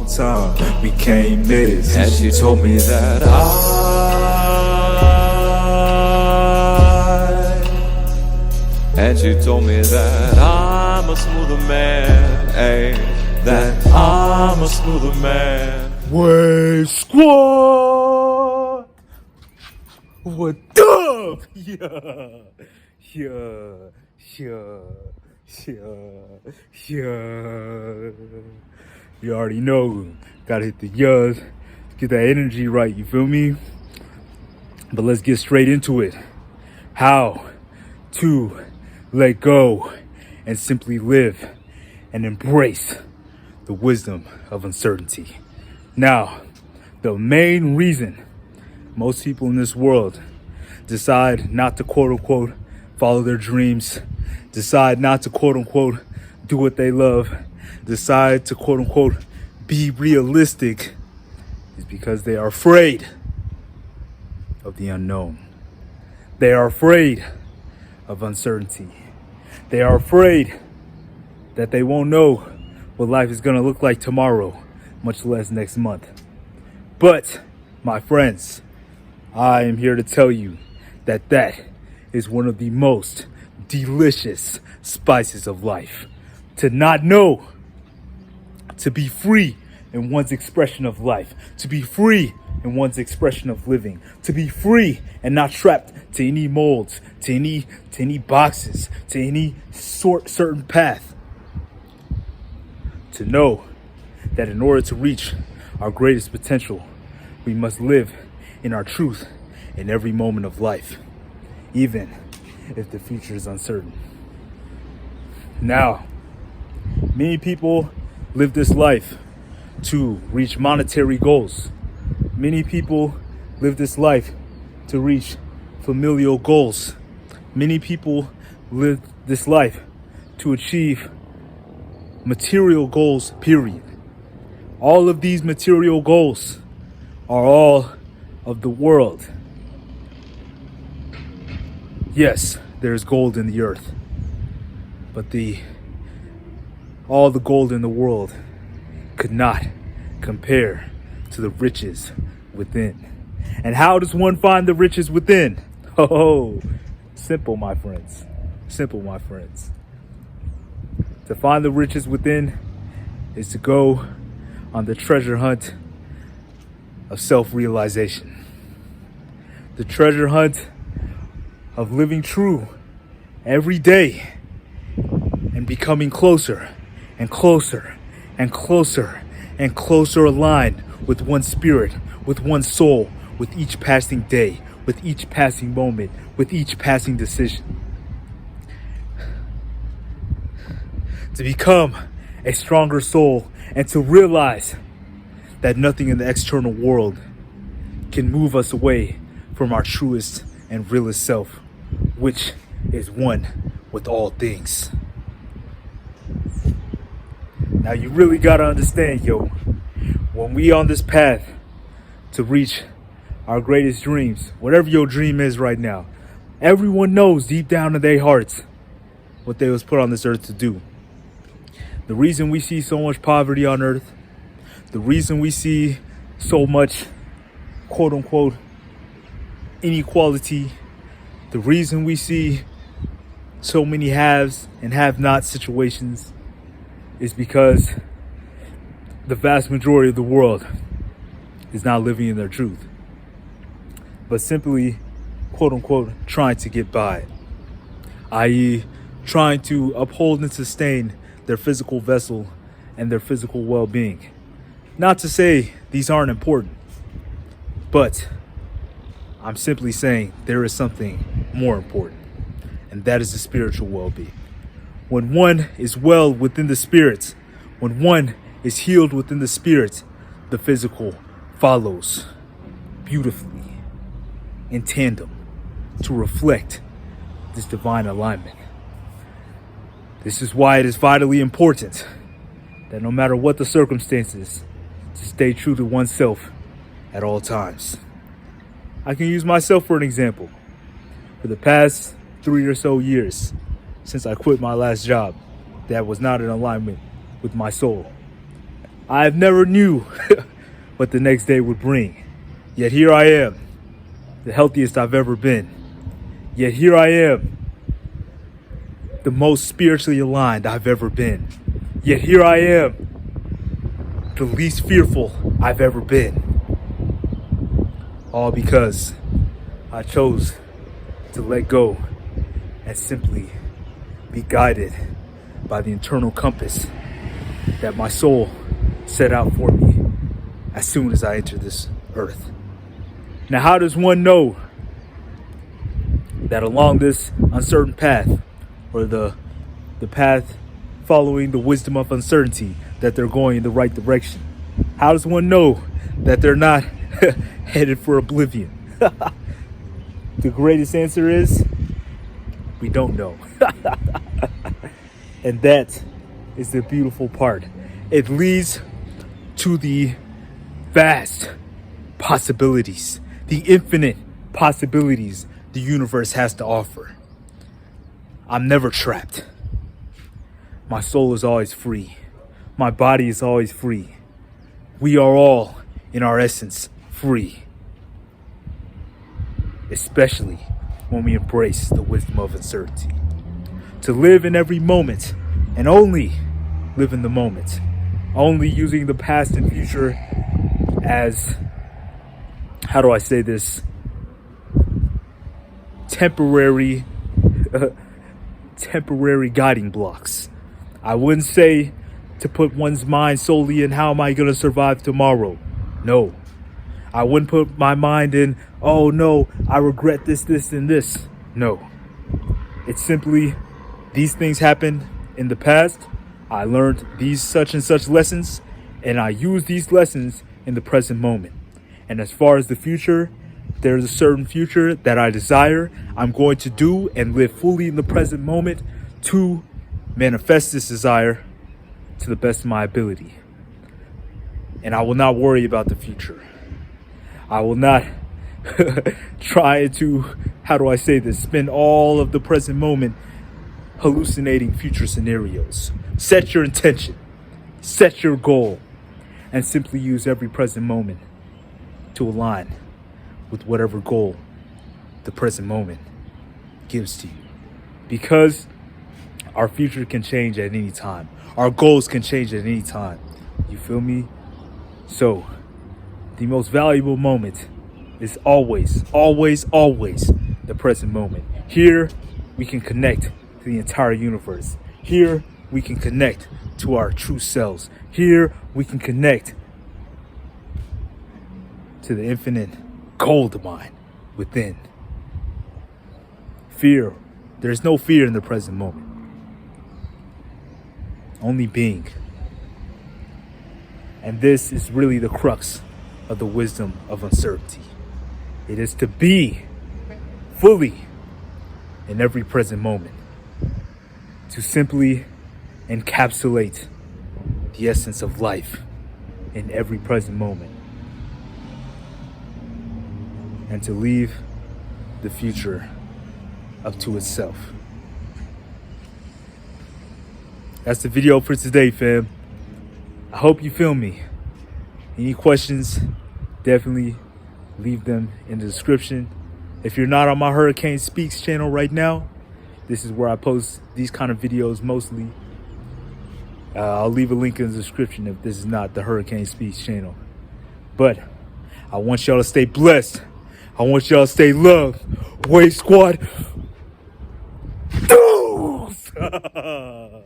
long time we came this, and she told me that I'm a smoother man, ayy, that I'm a smoother man. Wave Squad! What up? Yeah. You already know, gotta hit the yas, get that energy right, you feel me? But let's get straight into it. How to let go and simply live and embrace the wisdom of uncertainty. Now, the main reason most people in this world decide not to quote unquote follow their dreams, decide not to quote unquote do what they love, decide to quote unquote be realistic is because they are afraid of the unknown. They are afraid of uncertainty. They are afraid that they won't know what life is going to look like tomorrow, much less next month. But, my friends, I am here to tell you that that is one of the most delicious spices of life. To not know, to be free in one's expression of life, to be free in one's expression of living, to be free and not trapped to any molds, to any boxes, to any certain path. To know that in order to reach our greatest potential, we must live in our truth in every moment of life, even if the future is uncertain. Now, many people live this life to reach monetary goals. Many people live this life to reach familial goals. Many people live this life to achieve material goals, period. All of these material goals are all of the world. Yes, there's gold in the earth, but all the gold in the world could not compare to the riches within. And how does one find the riches within? Oh, simple, my friends. Simple, my friends. To find the riches within is to go on the treasure hunt of self-realization. The treasure hunt of living true every day and becoming closer and closer and closer and closer aligned with one spirit, with one soul, with each passing day, with each passing moment, with each passing decision. To become a stronger soul and to realize that nothing in the external world can move us away from our truest and realest self, which is one with all things. Now you really gotta understand, when we on this path to reach our greatest dreams, whatever your dream is right now, everyone knows deep down in their hearts what they was put on this earth to do. The reason we see so much poverty on earth, the reason we see so much quote unquote inequality, the reason we see so many haves and have-not situations is because the vast majority of the world is not living in their truth, but simply, quote unquote, trying to get by, i.e., trying to uphold and sustain their physical vessel and their physical well-being. Not to say these aren't important, but I'm simply saying there is something more important, and that is the spiritual well-being. When one is well within the spirit, when one is healed within the spirit, the physical follows beautifully in tandem to reflect this divine alignment. This is why it is vitally important that no matter what the circumstances, to stay true to oneself at all times. I can use myself for an example. For the past 3 or so years, since I quit my last job that was not in alignment with my soul, I have never knew what the next day would bring. Yet here I am, the healthiest I've ever been. Yet here I am, the most spiritually aligned I've ever been. Yet here I am, the least fearful I've ever been. All because I chose to let go and simply be guided by the internal compass that my soul set out for me as soon as I entered this earth. Now, how does one know that along this uncertain path, or the path following the wisdom of uncertainty, that they're going in the right direction? How does one know that they're not headed for oblivion? The greatest answer is, we don't know. And that is the beautiful part. It leads to the vast possibilities, the infinite possibilities the universe has to offer. I'm never trapped. My soul is always free. My body is always free. We are all, in our essence, free. Especially when we embrace the wisdom of uncertainty. To live in every moment, and only live in the moment. Only using the past and future as, how do I say this, temporary guiding blocks. I wouldn't say to put one's mind solely in how am I going to survive tomorrow. No. I wouldn't put my mind in, oh no, I regret this, and this. No. It's simply, these things happened in the past. I learned these such and such lessons, and I use these lessons in the present moment. And as far as the future, there's a certain future that I desire. I'm going to do and live fully in the present moment to manifest this desire to the best of my ability. And I will not worry about the future. I will not try to, how do I say this, spend all of the present moment hallucinating future scenarios. Set your intention, set your goal, and simply use every present moment to align with whatever goal the present moment gives to you. Because our future can change at any time. Our goals can change at any time. You feel me? So, the most valuable moment is always, always, always the present moment. Here, we can connect to the entire universe. Here, we can connect to our true selves. Here, we can connect to the infinite gold mine within. Fear. There's no fear in the present moment. Only being. And this is really the crux of the wisdom of uncertainty. It is to be fully in every present moment. To simply encapsulate the essence of life in every present moment. And to leave the future up to itself. That's the video for today, fam. I hope you feel me. Any questions, definitely leave them in the description. If you're not on my Hurric4n3Speakz channel right now, this is where I post these kind of videos mostly. I'll leave a link in the description if this is not the Hurric4n3Speakz channel. But I want y'all to stay blessed. I want y'all to stay loved. Wave Squad. Deuce!